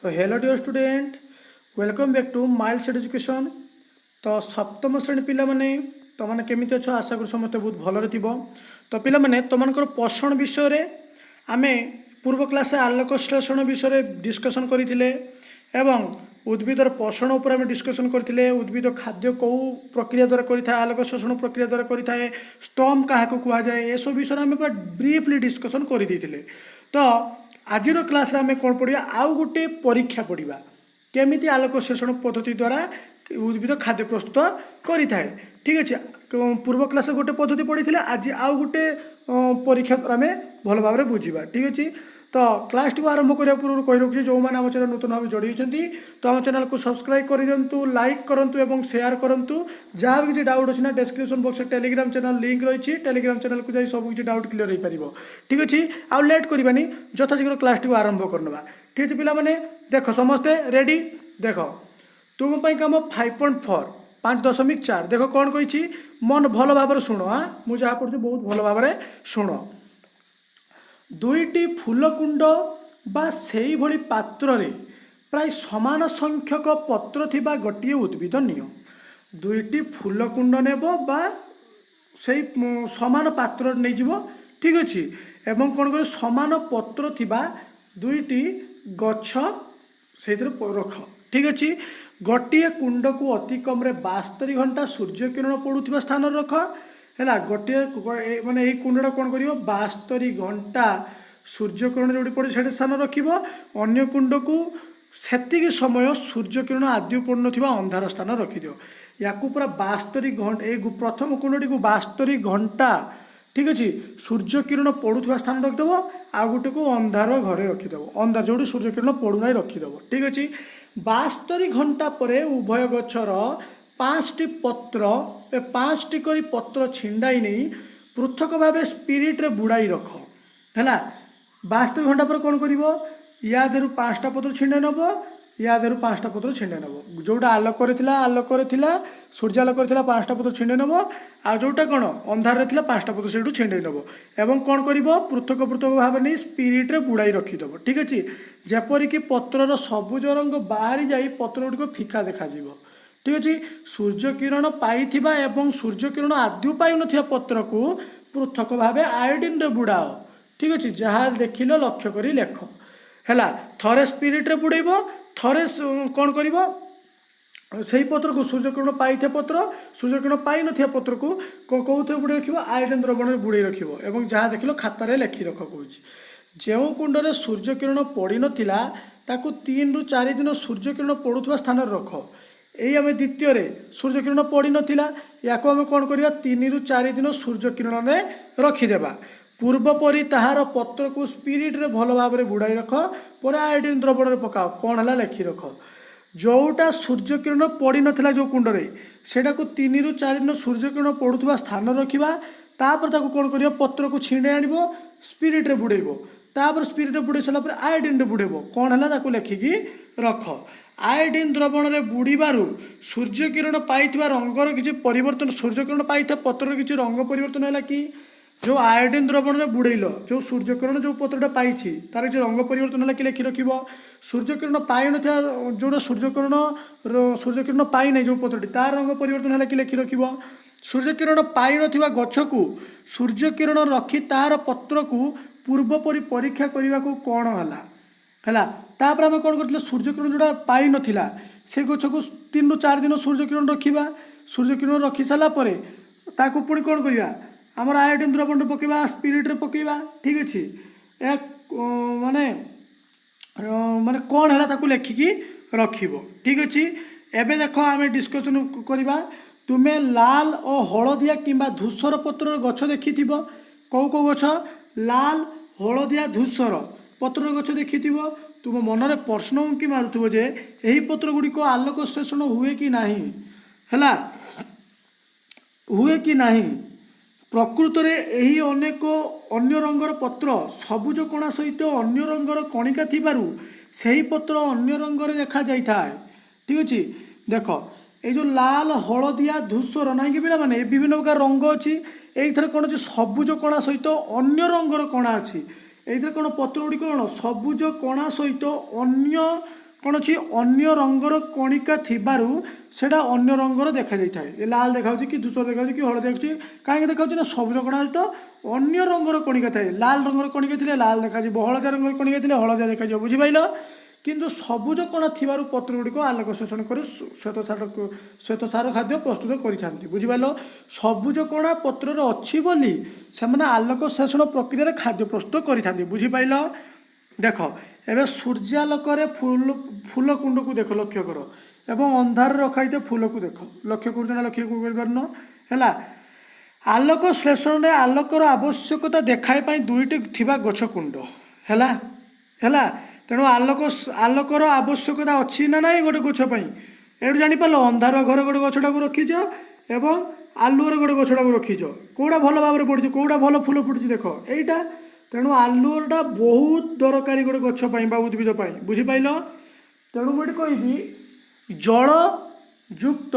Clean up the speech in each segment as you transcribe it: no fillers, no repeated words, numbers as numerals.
So hello dear student, welcome back to Miles Education। तो सप्तम श्रेणी पिला माने तो माने केमिति अछ आशा करू समस्त बहुत भलरे थिबो। तो पिला माने तमनकर पोषण विषय रे आमे पूर्व क्लास आलोक संश्लेषण विषय रे डिस्कशन करिथिले एवं उद्भिदर पोषण उपर आमे डिस्कशन करथिले। उद्भिद खाद्य को प्रक्रिया द्वारा करिथाय, आलोक संश्लेषण प्रक्रिया द्वारा करिथाय, स्तम काहाको कुहा जाय, ए सब विषय आमे पूरा ब्रीफली डिस्कशन करि दिथिले। तो आजिर क्लास रे आमे कोन पढिया आउ गुटे परीक्षा पढिबा केमिति आलोक संश्लेषण पद्धति द्वारा उद्भिद खाद्य प्रस्तुत करिथाय। ठीक अच्छे, पूर्व क्लास गोटे पद्धति पढ़ी आज आउ गोटे परीक्षा आम भल भाव में बुझा। ठीक अच्छे, तो क्लास टी आरंभ करने पूर्व कही रखुच्छे जो मैंने आम चैनल नूतन भाव जोड़ी तो आम चैनल को सब्सक्राइब कर दिंतु, लाइक करूँ और शेयर करूँ। जहाँ भी किसी डाउट अच्छी ना डिस्क्रिप्शन बॉक्स में टेलीग्राम चैनल लिंक रही, टेलीग्राम चैनल को जाए सब किसी डाउट क्लियर हो पार। ठीक अच्छे, आउ लेट करवानी यथाशीघ्र क्लास टी आरंभ करना। ठीक है पिला देख समस्ते रेडी। देख तुम कम 5.4 5.4 देख कौन कही मन भल भाव शुण। हाँ मुझे जहाँ पढ़ी बहुत भल भाव शुण। दुईटी फूलकुंड बा सेई भली पात्र रे प्राय समान संख्यक पत्र थिबा गोटे उद्भिद नियो। दुईटी फूलकुंड नेब बा सेई समान पात्र नहीं जीवो। ठीक अच्छे, एवं कौन कर समान पत्र थिबा दुईटी गछ से रख। ठीक अच्छे, गोटे कुंड को अति कम 72 घंटा सूर्य किरण पड़ुवा स्थान रख है। गोटे माने यही कुंडा कौन कर 72 घंटा सूर्य किरण जो पड़े से स्थान रखिब। अन्य कुंड को सेतिक समय सूर्य किरण आदि पड़न अंधार स्थान रखिद। या पूरा 72 घंटा प्रथम कुंडी को 72 घंटा ठीक अच्छे सूर्य किरण पड़ुवा स्थान रखिदेव। आ गोटे को अंधार घरे रखिदेव, अंधार जो सूर्य किरण पड़ूना रखिदेव। ठीक अच्छे, 72 घंटा पर उभय गछर 5टी पत्र 5टी करी पत्र छिंडाई नहीं पृथक भाव स्पिरिट रे बुड़ाई रख है। 72 घंटा पर कौन कर या देहु 5टा पत्र छिंडाई नब, या देहु 5टा पत्र छिंडाई नब। जोटा आलोक सूर्यालोक 5टा पत्र छिंडाई नब, आ जोटा कौन अंधार 5टा पत्र से छिंडाई नब एवं कौन कर पृथक पृथक भाव नहीं स्पिरिट रे बुड़ाई रखिदेव। ठीक अच्छे, जेपरिक पत्रर सबुज रंग बाहरी जाई पत्र गुड़िक फिका देखा। ठीक अच्छे, सूर्य किरण पाइथिबा एवं सूर्य किरण आदि पाई नथिबा पत्र को पृथक भाव आयोडीन रे बुड़ाओ। ठीक अच्छे, जहाँ देखिल लक्ष्य करी लेख है। थरे स्पिरिट रे बुड़ेब, थरे कौन कर से पत्र को सूर्य किरण पाई पत्र सूर्य किरण पाई नथिबा पत्र को कौन बुड़े रख आयोडीन द्रवण में बुड़े रख जहाँ देख खातार लिखि रख। कौन जो कुंड सूर्य किरण पड़ नाला ताकू 3 ରୁ 4 दिन सूर्य किरण पड़ुवा स्थान रख। यही आम द्वितीय सूर्य किरण पड़ नाला या आम कौन करवा 3 ରୁ 4 दिन सूर्य किरण में रखिदेवा। पूर्वपरी ताहार पत्र को स्पिरिट रे भल भाव में बुड़ाई रख, पर आयोडीन द्रवण में पकाओ कौन है लिखि रख। जोटा सूर्य किरण पड़ नाला जो कुंड सेटा को 3 ରୁ 4 दिन सूर्य किरण पड़ुवा स्थान रखा। तापर ताको कौन कर पत्र को छिंडे आण स्पिरिट रे बुड़ेब, तापर स्पिरिट रे बुड़े सारा आयोडीन रे बुड़ेब कौन है ताको लेखिकी रख। आयोडीन द्रवण रे बुड़ीबारु सूर्य किरण पाई रंगर किसी परिवर्तन, सूर्य किरण पाई पत्र किसी रंग परिवर्तन है कि जो आयोडीन द्रवण रे बुड़ेल जो सूर्य किरण जो पत्रटा पाई तार जो रंग परिवर्तन है कि लिखि रख। सूर्य किरण पाई न जो सूर्य किरण पाई नहीं जो पत्रटी तार रंग परिवर्तन है कि लिखि रख। सूर्य किरण पाई नथिबा गछ को सूर्य किरण रखी तार पत्र को पूर्वपरी परीक्षा करने को कौन है। तापर आम कौन करते सूर्य किरण जोड़ा पाई नथिला से गछ को 3 ରୁ 4 दिन सूर्य किरण रखा। सूर्य किरण रखी सारापर ताकू पुणी कौन करवा आमर आयोडीन द्रवण पकेबा स्पिरिट रे पकेबा। ठीक अच्छे, माने माने कौन है ताकू लेखिकी रखिब। ठीक अच्छे, एबे देख आम डिस्कसन करवा। तुम्हें लाल और हलदिया किंबा धूसर पत्र गछ देखि कौ कौ गछ लाल हलदिया धूसर पत्र गछ देखि तुम मन में प्रश्न उंकी मारुथबो जे यही पत्र गुड़िक आलोक संश्लेषण हुए कि नहीं है, हुए कि नहीं। प्रकृत में यही अनेक अन्य रंगर पत्र सबुज कणा सहित अन्य रंगर कणिका थिबारु सही पत्र अन्य रंगर देखा जाए। ठीक अच्छे, देख ये जो लाल हलदिया धूसर ना कि पिला माने विभिन्न प्रकार रंग अच्छी। ये कौन अच्छे सबुज कणा सहित अन्य रंगर कणा अच्छी। ये कौन पत्र गुड़िक कौन सबुज कणा सहित अन्य कौन अच्छी अन्य रंगर कणिका थिबारु सेटा अन्य रंगर देखा जाए। ये लाल देखा कि धूसर देखा कि हलदिया देखुची कहीं देखा ना सबुज कणा तो अन्य रंगर कणिका थाए। लाल रंगर कणिका थे लाल देखा हलदिया रंगर कणिका थे हलदिया देखा बुझिपाल। किंतु सबुज कणा थिबारु पत्र गुड़िक आलोक शोषण कर श्वेतसार खाद्य प्रस्तुत करिथांती बुझिपाल। सबुज कणा पत्र अच्छी बोली से आलोक शोषण प्रक्रिया खाद्य प्रस्तुत करिथांती बुझिपाल। देख एवं सूर्यालोक फूल कुंड को देख लक्ष्य कर एवं अंधार रखाई फूल को देख लक्ष्य कर लक्ष्य कर आलोक श्लेषण में आलोकर आवश्यकता देखाई दुईटी थिबा गछ कुंड है तेणु आलोकर आवश्यकता अच्छी ना ना गोटे गछपाई ये जापर अंधार घर गोटे गछटा को रखीच एवं आलुअर गोटे गछटा को रखीच कौटा भल भाव में पड़ी कौटा भल फूल फुटी देख यहीटा। तेणु आलुअरटा बहुत दरकारी गोटे गछपाई बा उद्भिद बुझिपाल। तेणु गोटे कहि जल युक्त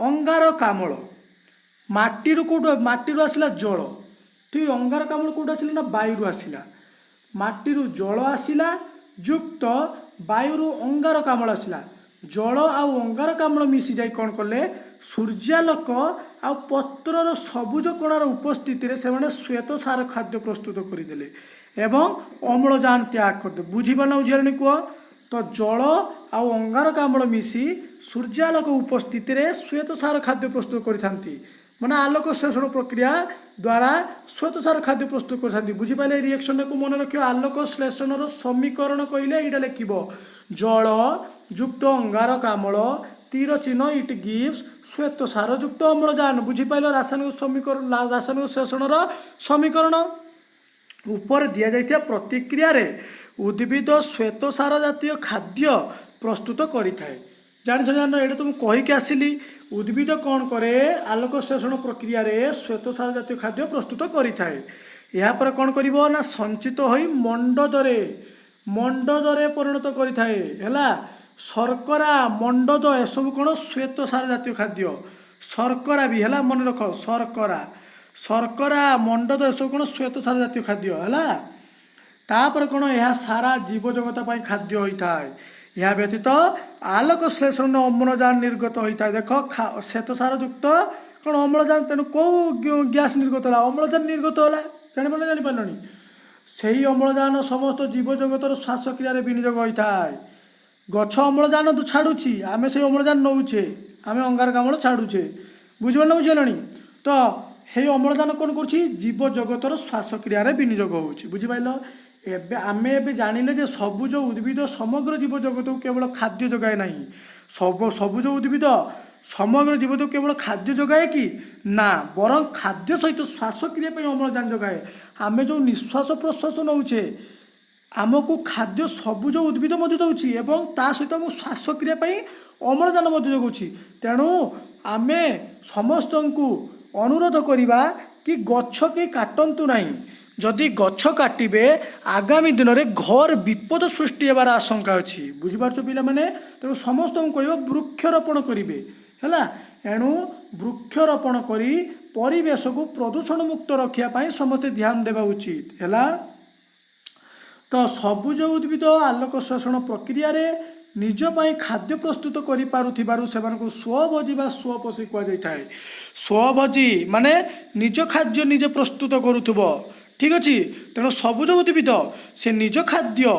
अंगारकाम्ल माटी कौट माटी आसला जल ठीक अंगारकाम्ल कौट आसला ना वायु आसला माटी जल आसला युक्त वायु अंगारकाम्ल आसला जल आउ अंगारकाम्ल मिसी जाई कौन कले सूर्यालोक आ पत्रर सबुज कणार उपस्थिति रे से श्वेतसार खाद्य प्रस्तुत करदेले एवं अम्लजान त्याग करदे बुझीपार बुझीपारे कह तो जल आउ अंगारकाम्ल मिसी सूर्यालोक उपस्थिति रे श्वेतसार खाद्य प्रस्तुत करिथांती माने आलोक श्लेषण प्रक्रिया द्वारा श्वेतसार खाद्य प्रस्तुत करथांती बुझीपाले। रिएक्शन को मन रखियो आलोक श्लेषण समीकरण कहले यहाँ लिख जल युक्त अंगारकाम्ल तीर चिन्ह इट गिव्स श्वेतसार युक्त अम्लजान बुझीपाल। रासायनिक समीकरण रासायनिक श्लेषण समीकरण ऊपर दि जाइथिया प्रतिक्रिया रे उद्भिद श्वेतसार जातीय खाद्य प्रस्तुत करिथाए। जान ये तो कहीकि आसिली उद्भिद कौन करे आलोक श्लेषण प्रक्रिया रे श्वेतसार जातीय खाद्य प्रस्तुत करिथाए। यहाँ पर कौन करिवो ना संचित होई मंडदरे परिणत करिथाए हैला शर्करा मंडद एसबू कौन श्वेतसार जातीय खाद्य शर्करा भी है मन रख शर्करा मंडद एसबू कौन श्वेतसार जातीय खाद्य है तापर कौन यह सारा जीव जगत खाद्य होता है। यह व्यतीत आलोक श्लेषण अम्लजान निर्गत होता है। देख श्वेतसार युक्त कौन अम्लजान तेणु कौ गैस निर्गत है अम्लजान निर्गत है जापार से ही अम्लजान समस्त जीव जगतर श्वासक्रिया विनियोग होता है। गछ अम्लजान तो छाड़ुची आम से अम्लजान नौचे आम अंगारकाम्ल छाड़ुचे बुझे ना बुझे तो हे अम्लजान कौन कर जगतर श्वासक्रिया विनियोग हो बुझिपाल। एबे आमे एबे जानिले जे सबुज उद्भिद समग्र जीव जगत को केवल खाद्य जगाए ना सबुज उद्भिद समग्र जीव जगत केवल खाद्य जगाए कि ना बरं खाद्य सहित श्वासक्रिया अम्लजान जगाए। आमे जो निश्वास प्रश्वास नौचे आमको खाद्य सबुज उद्भिद दूसरी एवं ता सहित आम श्वासक्रिया अम्लजान जगाऊँगी। तेणु आमे समस्त को अनुरोध करवा कि गछ के काटंतु नहीं जदि गछ काटे आगामी दिन में घर विपद सृष्टि होवार आशंका अच्छी बुझीपार पिला माने। तेणु समस्त को कह वृक्षरोपण करेंगे है एणु वृक्षरोपण कर परिवेश को प्रदूषण मुक्त रखापी समस्ते ध्यान देवा उचित है। तो सबुज उद्भिद आलोक श्लेषण प्रक्रिया रे निज पाई खाद्य प्रस्तुत करिपारुथिबारु सेमानकु स्वभोजी बा स्वपोषी कहुए। स्वभोजी माने निज खाद्य निजे प्रस्तुत करुथुबो ठीक अच्छे। तेणु सबुज उद्भिद से निज खाद्य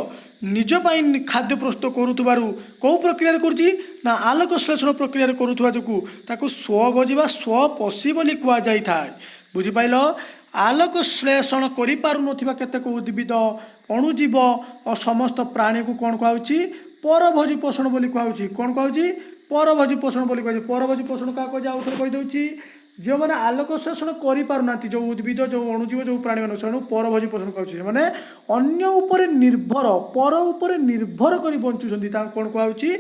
निज पाई खाद्य प्रस्तुत करुथुबारु कौ प्रक्रिया करुची ना आलोक श्लेषण प्रक्रिया करुथुबा जोगु ताकु स्वभोजी बा स्वपोषी बोली कुआ जाई थाए बुझिपाइल। आलोक श्लेषण करिपारुनथिबा केतेक उद्भिद अणुजीव और समस्त प्राणी को कौन कहुची परभोजी पोषण बोली कहुची कौन कहुची परभोजी पोषण बोली कहुची। परभोजी पोषण क्या कह आउ थे कहीदे जो मैंने आलोक श्लेषण करें जो उद्भिद जो अणुजीव जो प्राणी मान से परभोजी पोषण करुचे मैंने अन्य उपर निर्भर पर उपर निर्भर कर बंचुंट कौन कहुची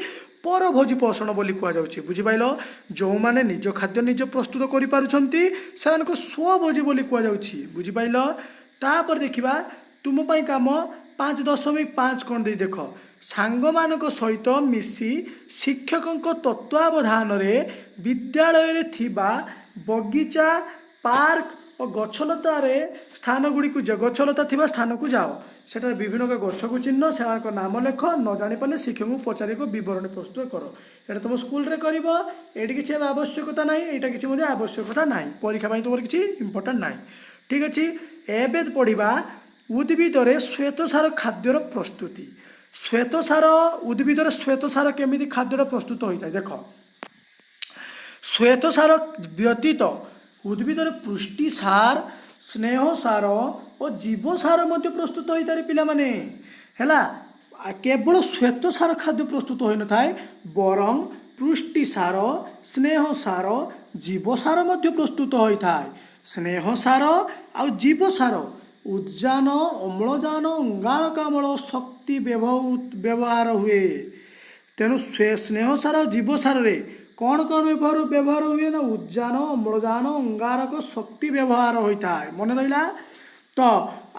परभोजी पोषण बोली कहुच्छी बुझिपाल। जो मैंने निज खाद्य निज प्रस्तुत करें स्वभोजी बोली कहुच्छी बुझिपाल। तापर देखा तुम काम 5.5 कौन दे देख सांग मानक सहित मिसी शिक्षक तत्वावधान विद्यालय रे थिबा बगीचा पार्क और गछलतार स्थान गुड़ी को गछलता थिबा स्थान को जाओ ସେଠାରେ ବିଭିନ୍ନ ଗଛକୁ ଚିହ୍ନ, ସେମାନଙ୍କ ନାମ ଲେଖ, ନ ଜାଣିପାରିଲେ ଶିକ୍ଷକଙ୍କୁ ପଚାରି ଏକ ବିବରଣୀ ପ୍ରସ୍ତୁତ କର। ଏଇଟା ତୁମ ସ୍କୁଲରେ କରିବ। ଏଇଠି କିଛି ଆବଶ୍ୟକତା ନାହିଁ, ଏଇଟା କିଛି ମଧ୍ୟ ଆବଶ୍ୟକତା ନାହିଁ, ପରୀକ୍ଷା ପାଇଁ ତୁମର କିଛି ଇମ୍ପୋର୍ଟାଣ୍ଟ ନାହିଁ। ଠିକ୍ ଅଛି, ଏବେ ପଢ଼ିବା ଉଦ୍ଭିଦରେ ଶ୍ୱେତସାର ଖାଦ୍ୟର ପ୍ରସ୍ତୁତି। ଶ୍ୱେତସାର, ଉଦ୍ଭିଦରେ ଶ୍ୱେତସାର କେମିତି ଖାଦ୍ୟର ପ୍ରସ୍ତୁତ ହୋଇଥାଏ ଦେଖ। ଶ୍ୱେତସାର ବ୍ୟତୀତ ଉଦ୍ଭିଦରେ ପୁଷ୍ଟିସାର, ସ୍ନେହସାର ଓ ଜୀବସାର ମଧ୍ୟ ପ୍ରସ୍ତୁତ ହୋଇଥାଏ ପିଲାମାନେ। ହେଲା, କେବଳ ଶ୍ୱେତସାର ଖାଦ୍ୟ ପ୍ରସ୍ତୁତ ହୋଇନଥାଏ, ବରଂ ପୁଷ୍ଟିସାର, ସ୍ନେହସାର, ଜୀବସାର ମଧ୍ୟ ପ୍ରସ୍ତୁତ ହୋଇଥାଏ। ସ୍ନେହସାର ଆଉ ଜୀବସାର ଉଦ୍ଜାନ, ଅମ୍ଳଜାନ, ଅଙ୍ଗାରକାମ୍ଳ ଶକ୍ତି ବ୍ୟବହାର ହୁଏ। ତେଣୁ ସ୍ନେହସାର ଆଉ ଜୀବସାରରେ କ'ଣ କ'ଣ ବ୍ୟବହାର ହୁଏ ନା ଉଦ୍ଜାନ, ଅମ୍ଳଜାନ, ଅଙ୍ଗାରକ ଶକ୍ତି ବ୍ୟବହାର ହୋଇଥାଏ। ମନେ ରହିଲା ତ।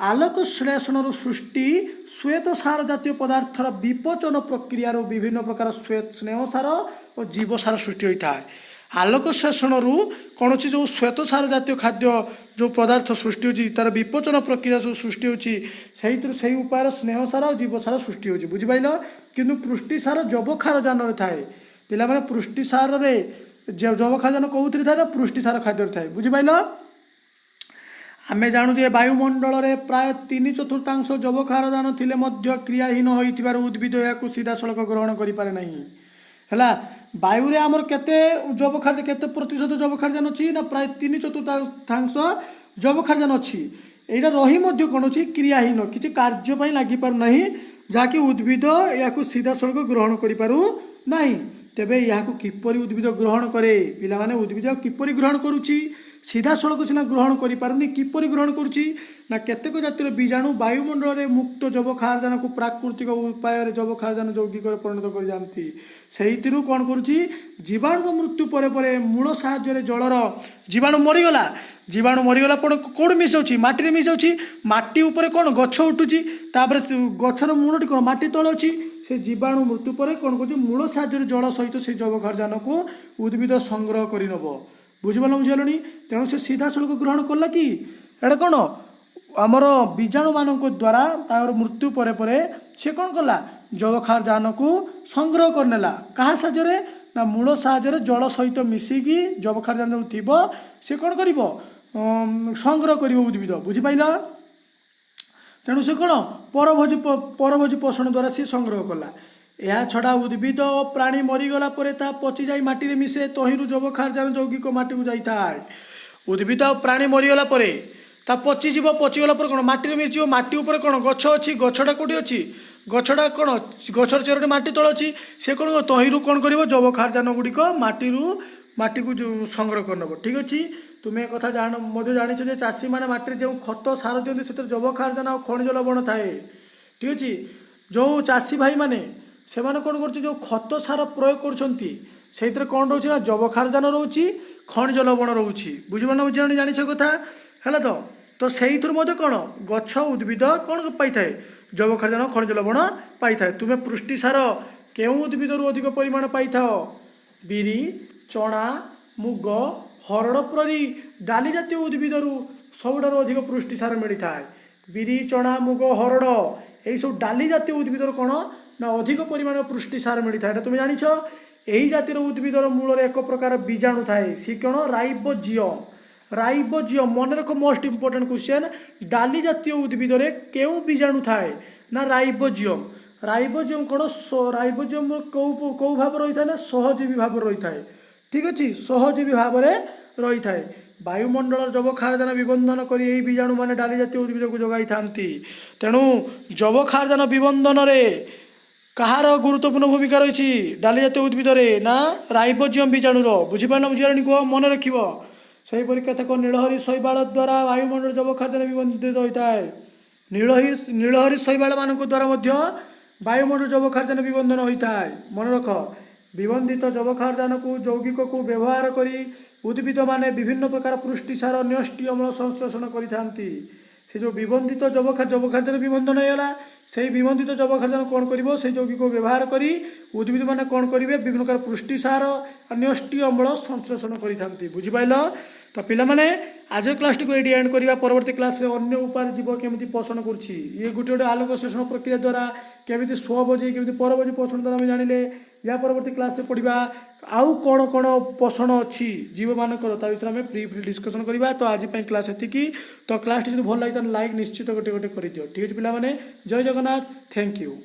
ଆଲୋକ ଶ୍ଳେଷଣରୁ ସୃଷ୍ଟି ଶ୍ୱେତସାର ଜାତୀୟ ପଦାର୍ଥର ବିପଚନ ପ୍ରକ୍ରିୟାରୁ ବିଭିନ୍ନ ପ୍ରକାର ସ୍ନେହସାର ଓ ଜୀବସାର ସୃଷ୍ଟି ହୋଇଥାଏ। ଆଲୋକ ଶ୍ଳେଷଣରୁ କୌଣସି ଯେଉଁ ଶ୍ୱେତସାର ଜାତୀୟ ଖାଦ୍ୟ ଯେଉଁ ପଦାର୍ଥ ସୃଷ୍ଟି ହେଉଛି, ତା'ର ବିପଚନ ପ୍ରକ୍ରିୟା ସବୁ ସୃଷ୍ଟି ହେଉଛି, ସେହି ଉପାୟରେ ସ୍ନେହସାର ଆଉ ଜୀବସାର ସୃଷ୍ଟି ହେଉଛି। ବୁଝିପାରିଲ? କିନ୍ତୁ ପୃଷ୍ଟିସାର ଯବକ୍ଷାରଜାନରେ ଥାଏ ପିଲାମାନେ। ପୃଷ୍ଟିସାରରେ ଯବକ୍ଷାରଜାନ କେଉଁଥିରେ ଥାଏ ନା ପୃଷ୍ଟିସାର ଖାଦ୍ୟରେ ଥାଏ। ବୁଝିପାରିଲ? ଆମେ ଜାଣୁ ଯେ ବାୟୁମଣ୍ଡଳରେ ପ୍ରାୟ 3/4 ଯବକ୍ଷାରଜାନ ଥିଲେ ମଧ୍ୟ କ୍ରିୟାହୀନ ହୋଇଥିବାରୁ ଉଦ୍ଭିଦ ଏହାକୁ ସିଧାସଳଖ ଗ୍ରହଣ କରିପାରେ ନାହିଁ। ହେଲା, ବାୟୁରେ ଆମର କେତେ ପ୍ରତିଶତ ଯବକ୍ଷାରଜାନ ଅଛି ନା ପ୍ରାୟ 3/4 ଯବକ୍ଷାରଜାନ ଅଛି। ଏଇଟା ରହି ମଧ୍ୟ କ'ଣ ଅଛି କ୍ରିୟାହୀନ, କିଛି କାର୍ଯ୍ୟ ପାଇଁ ଲାଗିପାରୁନାହିଁ, ଯାହାକି ଉଦ୍ଭିଦ ଏହାକୁ ସିଧାସଳଖ ଗ୍ରହଣ କରିପାରୁ ନାହିଁ। ତେବେ ଏହାକୁ କିପରି ଉଦ୍ଭିଦ ଗ୍ରହଣ କରେ ପିଲାମାନେ? ଉଦ୍ଭିଦ କିପରି ଗ୍ରହଣ କରୁଛି? ସିଧାସଳଖ ସିନା ଗ୍ରହଣ କରିପାରୁନି, କିପରି ଗ୍ରହଣ କରୁଛି ନା କେତେକ ଜାତିର ବୀଜାଣୁ ବାୟୁମଣ୍ଡଳରେ ମୁକ୍ତ ଯବକ୍ଷାରଜାନକୁ ପ୍ରାକୃତିକ ଉପାୟରେ ଯବକ୍ଷାରଜାନ ଯୌଗିକରେ ପରିଣତ କରିଯାଆନ୍ତି। ସେଇଥିରୁ କ'ଣ କରୁଛି, ଜୀବାଣୁର ମୃତ୍ୟୁ ପରେ ପରେ ମୂଳ ସାହାଯ୍ୟରେ ଜଳର ଜୀବାଣୁ ମରିଗଲା ପରେ କେଉଁଠି ମିଶାଉଛି? ମାଟିରେ ମିଶାଉଛି। ମାଟି ଉପରେ କ'ଣ ଗଛ ଉଠୁଛି, ତାପରେ ଗଛର ମୂଳଟି କ'ଣ ମାଟି ତଳେ ଅଛି। ସେ ଜୀବାଣୁ ମୃତ୍ୟୁ ପରେ କ'ଣ କରୁଛି, ମୂଳ ସାହାଯ୍ୟରେ ଜଳ ସହିତ ସେ ଯବକ୍ଷାରଜାନକୁ ଉଦ୍ଭିଦ ସଂଗ୍ରହ କରି ନେବ। ବୁଝିଗଲଣି? ତେଣୁ ସେ ସିଧାସଳଖ ଗ୍ରହଣ କଲା କି? ଏଇଟା କ'ଣ ଆମର ବୀଜାଣୁମାନଙ୍କ ଦ୍ୱାରା ତାଙ୍କର ମୃତ୍ୟୁ ପରେ ପରେ ସେ କ'ଣ କଲା, ଯବକ୍ଷାରଜାନକୁ ସଂଗ୍ରହ କରିନେଲା। କାହା ସାହାଯ୍ୟରେ ନା ମୂଳ ସାହାଯ୍ୟରେ ଜଳ ସହିତ ମିଶିକି ଯବକ୍ଷାରଜାନ ଯେଉଁ ଥିବ ସେ କ'ଣ କରିବ, ସଂଗ୍ରହ କରିବ ଉଦ୍ଭିଦ। ବୁଝିପାରିଲ? ତେଣୁ ସେ କ'ଣ ପରଭୋଜି ପୋଷଣ ଦ୍ୱାରା ସେ ସଂଗ୍ରହ କଲା। ଏହା ଛଡ଼ା ଉଦ୍ଭିଦ ଓ ପ୍ରାଣୀ ମରିଗଲା ପରେ ତାହା ପଚିଯାଇ ମାଟିରେ ମିଶେ, ତହିଁରୁ ଯବକ୍ଷାରଜାନ ଯୌଗିକ ମାଟିକୁ ଯାଇଥାଏ। ଉଦ୍ଭିଦ ଆଉ ପ୍ରାଣୀ ମରିଗଲା ପରେ ତା ପଚିଗଲା ପରେ କ'ଣ ମାଟିରେ ମିଶିଯିବ। ମାଟି ଉପରେ କ'ଣ ଗଛ ଅଛି, ଗଛଟା କେଉଁଠି ଅଛି, ଗଛଟା କ'ଣ ଗଛର ଚେରଟି ମାଟି ତଳେ ଅଛି। ସେ କ'ଣ ତହିଁରୁ କ'ଣ କରିବ, ଯବକ୍ଷାରଜାନ ଗୁଡ଼ିକ ମାଟିକୁ ସଂଗ୍ରହ କରିନେବ। ଠିକ୍ ଅଛି, ତୁମେ ଏ କଥା ମଧ୍ୟ ଜାଣିଛ ଯେ ଚାଷୀମାନେ ମାଟିରେ ଯେଉଁ ଖତ ସାର ଦିଅନ୍ତି ସେଥିରେ ଯବକ୍ଷାରଜାନ ଆଉ ଖଣିଜ ଲବଣ ଥାଏ। ଠିକ୍ ଅଛି, ଯେଉଁ ଚାଷୀ ଭାଇମାନେ ସେମାନେ କ'ଣ କରୁଛି, ଯେଉଁ ଖତ ସାର ପ୍ରୟୋଗ କରୁଛନ୍ତି ସେଇଥିରେ କ'ଣ ରହୁଛି ନା ଯବକ୍ଷାରଜାନ ରହୁଛି, ଖଣିଜ ଲବଣ ରହୁଛି। ବୁଝିପାରିଲ? ଜାଣିଛ କଥା ହେଲା ତ ସେଇଥିରୁ ମଧ୍ୟ କ'ଣ ଗଛ ଉଦ୍ଭିଦ କ'ଣ ପାଇଥାଏ, ଯବକ୍ଷାରଜାନ ଖଣିଜ ଲବଣ ପାଇଥାଏ। ତୁମେ ପୁଷ୍ଟିସାର କେଉଁ ଉଦ୍ଭିଦରୁ ଅଧିକ ପରିମାଣ ପାଇଥାଅ? ବିରି, ଚଣା, ମୁଗ, ହରଡ଼ ପରି ଡାଲି ଜାତୀୟ ଉଦ୍ଭିଦରୁ ସବୁଠାରୁ ଅଧିକ ପୁଷ୍ଟିସାର ମିଳିଥାଏ। ବିରି, ଚଣା, ମୁଗ, ହରଡ଼ ଏହିସବୁ ଡାଲି ଜାତୀୟ ଉଦ୍ଭିଦର କ'ଣ ନା ଅଧିକ ପରିମାଣ ପୁଷ୍ଟିସାର ମିଳିଥାଏ। ଏଇଟା ତୁମେ ଜାଣିଛ? ଏହି ଜାତିର ଉଦ୍ଭିଦର ମୂଳରେ ଏକ ପ୍ରକାର ବୀଜାଣୁ ଥାଏ, ସେ କ'ଣ ରାଇବୋଜିୟମ। ମନେ ରଖ, ମୋଷ୍ଟ ଇମ୍ପୋର୍ଟାଣ୍ଟ କ୍ୱେଶ୍ଚନ୍, ଡାଲି ଜାତୀୟ ଉଦ୍ଭିଦରେ କେଉଁ ବୀଜାଣୁ ଥାଏ ନା ରାଇବୋଜିୟମ। ରାଇବୋଜିୟମ କ'ଣ, ରାଇବୋଜିୟମ କେଉଁ ଭାବରେ ରହିଥାଏ ନା ସହଜୀବୀ ଭାବରେ ରହିଥାଏ। ଠିକ୍ ଅଛି, ସହଜୀବୀ ଭାବରେ ରହିଥାଏ। ବାୟୁମଣ୍ଡଳର ଯବକ୍ଷାରଜାନ ବିବନ୍ଧନ କରି ଏହି ବୀଜାଣୁମାନେ ଡାଲି ଜାତୀୟ ଉଦ୍ଭିଦକୁ ଯୋଗାଇଥାନ୍ତି। ତେଣୁ ଯବକ୍ଷାରଜାନ ବିବନ୍ଧନରେ କାହାର ଗୁରୁତ୍ୱପୂର୍ଣ୍ଣ ଭୂମିକା ରହିଛି ଡାଲି ଜାତୀୟ ଉଦ୍ଭିଦରେ ନା ରାଇବୋଜିୟମ ବୀଜାଣୁର। ବୁଝିପାରିଲନି? କୁହ, ମନେ ରଖିବ। ସେହିପରି କେତେକ ନୀଳହରି ଶୈବାଳ ଦ୍ୱାରା ବାୟୁମଣ୍ଡଳ ଯବକ୍ଷାରଜାନ ବିବନ୍ଧିତ ହୋଇଥାଏ। ନୀଳହରି ଶୈବାଳମାନଙ୍କ ଦ୍ୱାରା ମଧ୍ୟ ବାୟୁମଣ୍ଡଳ ଯବକ୍ଷାରଜାନ ବିବନ୍ଧନ ହୋଇଥାଏ। ମନେ ରଖ, ବିବନ୍ଧିତ ଯବକ୍ଷାରଜାନକୁ ଯୌଗିକକୁ ବ୍ୟବହାର କରି ଉଦ୍ଭିଦମାନେ ବିଭିନ୍ନ ପ୍ରକାର ପୁଷ୍ଟିସାର, ନ୍ୟଷ୍ଟି ଅମ୍ଳ ସଂଶ୍ଳେଷଣ କରିଥାନ୍ତି। ସେ ଯେଉଁ ବିବନ୍ଧିତ ଯବକ୍ଷାରଜାନ ବିବନ୍ଧନ ହୋଇଗଲା, ସେହି ବିବନ୍ଧିତ ଯବକ୍ଷାରଜାନ କ'ଣ କରିବ, ସେହି ଯୌଗିକକୁ ବ୍ୟବହାର କରି ଉଦ୍ଭିଦମାନେ କ'ଣ କରିବେ, ବିଭିନ୍ନ ପ୍ରକାର ପୁଷ୍ଟିସାର, ନ୍ୟଷ୍ଟି ଅମ୍ଳ ସଂଶ୍ଳେଷଣ କରିଥାନ୍ତି। ବୁଝିପାରିଲ? तो पिलामाने आज क्लास टी को एडी एंड करवा परवर्ती क्लास रे अन्य उपाय जीव केमिति पोषण करुच्ची ये गोटे गोटे आलोक शोषण प्रक्रिया द्वारा केमिति स्व बजे केमिति पर बजे पोषण द्वारा आम जानिले या परवर्ती क्लास रे पढ़ा आउ कौन कौन पोषण अच्छी जीव मानकर ता विषय में फ्री डिस्कसन करवा। तो आज क्लास एतिकी तो क्लास टी जो भल लगे लाइक निश्चित गोटे गोटे कर दियो। ठीक है पिलामाने जय जगन्नाथ थैंक यू।